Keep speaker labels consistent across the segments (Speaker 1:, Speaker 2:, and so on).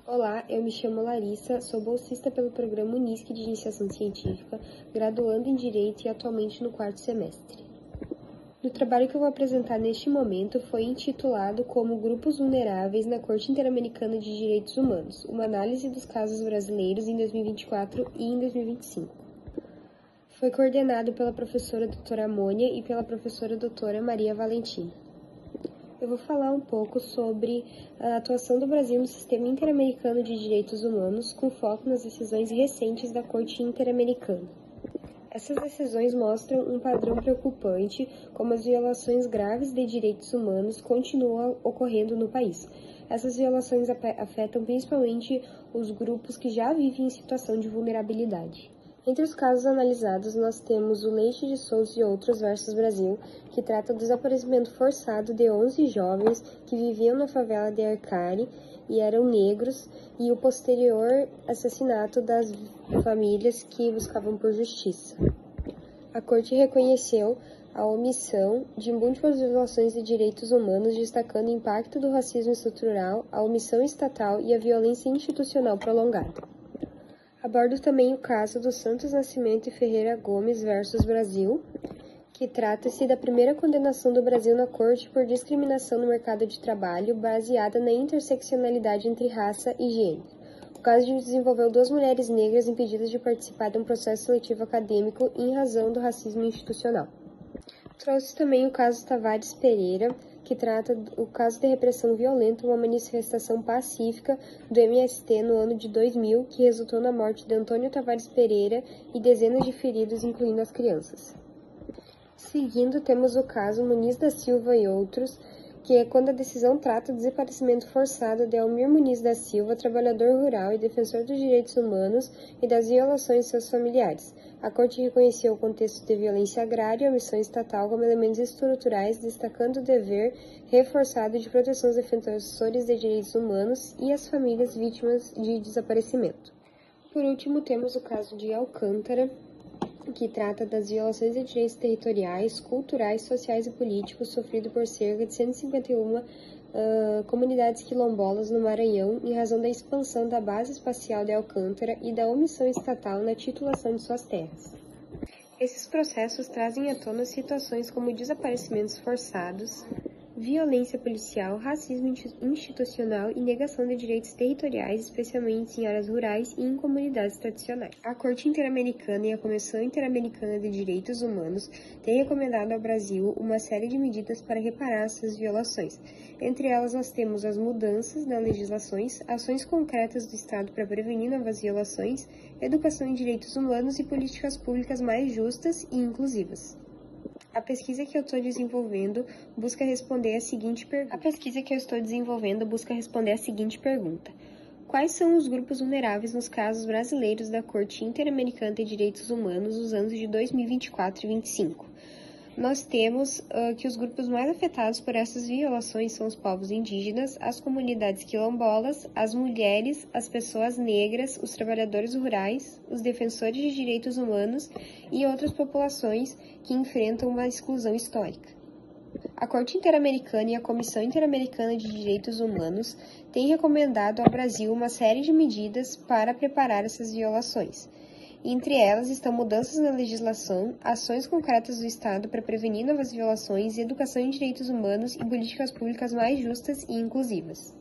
Speaker 1: Olá, eu me chamo Larissa, sou bolsista pelo Programa Unisc de Iniciação Científica, graduando em Direito e atualmente no 4º semestre. O trabalho que eu vou apresentar neste momento foi intitulado como Grupos Vulneráveis na Corte Interamericana de Direitos Humanos, uma análise dos casos brasileiros em 2024 e em 2025. Foi coordenado pela professora doutora Mônia e pela professora doutora Maria Valentina. Eu vou falar um pouco sobre a atuação do Brasil no Sistema Interamericano de Direitos Humanos, com foco nas decisões recentes da Corte Interamericana. Essas decisões mostram um padrão preocupante, como as violações graves de direitos humanos continuam ocorrendo no país. Essas violações afetam principalmente os grupos que já vivem em situação de vulnerabilidade. Entre os casos analisados, nós temos o Leite de Souza e outros versus Brasil, que trata do desaparecimento forçado de 11 jovens que viviam na favela de Arcari e eram negros, e o posterior assassinato das famílias que buscavam por justiça. A Corte reconheceu a omissão de múltiplas violações de direitos humanos, destacando o impacto do racismo estrutural, a omissão estatal e a violência institucional prolongada. Abordo também o caso do Santos Nascimento e Ferreira Gomes versus Brasil, que trata-se da primeira condenação do Brasil na Corte por discriminação no mercado de trabalho baseada na interseccionalidade entre raça e gênero. O caso desenvolveu 2 mulheres negras impedidas de participar de um processo seletivo acadêmico em razão do racismo institucional. Trouxe também o caso Tavares Pereira, que trata do caso de repressão violenta, uma manifestação pacífica do MST no ano de 2000, que resultou na morte de Antônio Tavares Pereira e dezenas de feridos, incluindo as crianças. Seguindo, temos o caso Muniz da Silva e outros, que é quando a decisão trata do desaparecimento forçado de Almir Muniz da Silva, trabalhador rural e defensor dos direitos humanos, e das violações de seus familiares. A Corte reconheceu o contexto de violência agrária e omissão estatal como elementos estruturais, destacando o dever reforçado de proteção aos defensores de direitos humanos e às famílias vítimas de desaparecimento. Por último, temos o caso de Alcântara, que trata das violações de direitos territoriais, culturais, sociais e políticos sofrido por cerca de 151 comunidades quilombolas no Maranhão em razão da expansão da base espacial de Alcântara e da omissão estatal na titulação de suas terras. Esses processos trazem à tona situações como desaparecimentos forçados, violência policial, racismo institucional e negação de direitos territoriais, especialmente em áreas rurais e em comunidades tradicionais. A Corte Interamericana e a Comissão Interamericana de Direitos Humanos têm recomendado ao Brasil uma série de medidas para reparar essas violações. Entre elas, nós temos as mudanças nas legislações, ações concretas do Estado para prevenir novas violações, educação em direitos humanos e políticas públicas mais justas e inclusivas. A pesquisa que eu estou desenvolvendo busca responder a seguinte pergunta. Quais são os grupos vulneráveis nos casos brasileiros da Corte Interamericana de Direitos Humanos nos anos de 2024 e 2025? Nós temos que os grupos mais afetados por essas violações são os povos indígenas, as comunidades quilombolas, as mulheres, as pessoas negras, os trabalhadores rurais, os defensores de direitos humanos e outras populações que enfrentam uma exclusão histórica. A Corte Interamericana e a Comissão Interamericana de Direitos Humanos têm recomendado ao Brasil uma série de medidas para preparar essas violações. Entre elas estão mudanças na legislação, ações concretas do Estado para prevenir novas violações, educação em direitos humanos e políticas públicas mais justas e inclusivas.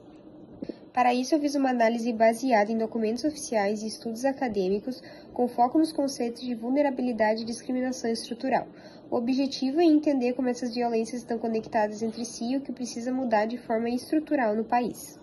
Speaker 1: Para isso, eu fiz uma análise baseada em documentos oficiais e estudos acadêmicos com foco nos conceitos de vulnerabilidade e discriminação estrutural. O objetivo é entender como essas violências estão conectadas entre si e o que precisa mudar de forma estrutural no país.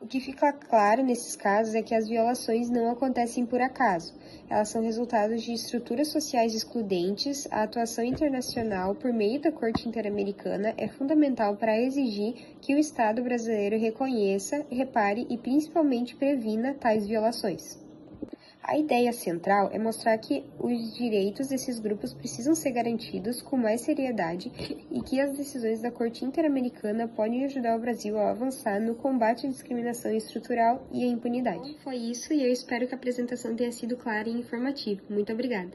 Speaker 1: O que fica claro nesses casos é que as violações não acontecem por acaso. Elas são resultado de estruturas sociais excludentes. A atuação internacional por meio da Corte Interamericana é fundamental para exigir que o Estado brasileiro reconheça, repare e principalmente previna tais violações. A ideia central é mostrar que os direitos desses grupos precisam ser garantidos com mais seriedade e que as decisões da Corte Interamericana podem ajudar o Brasil a avançar no combate à discriminação estrutural e à impunidade. Foi isso e eu espero que a apresentação tenha sido clara e informativa. Muito obrigada!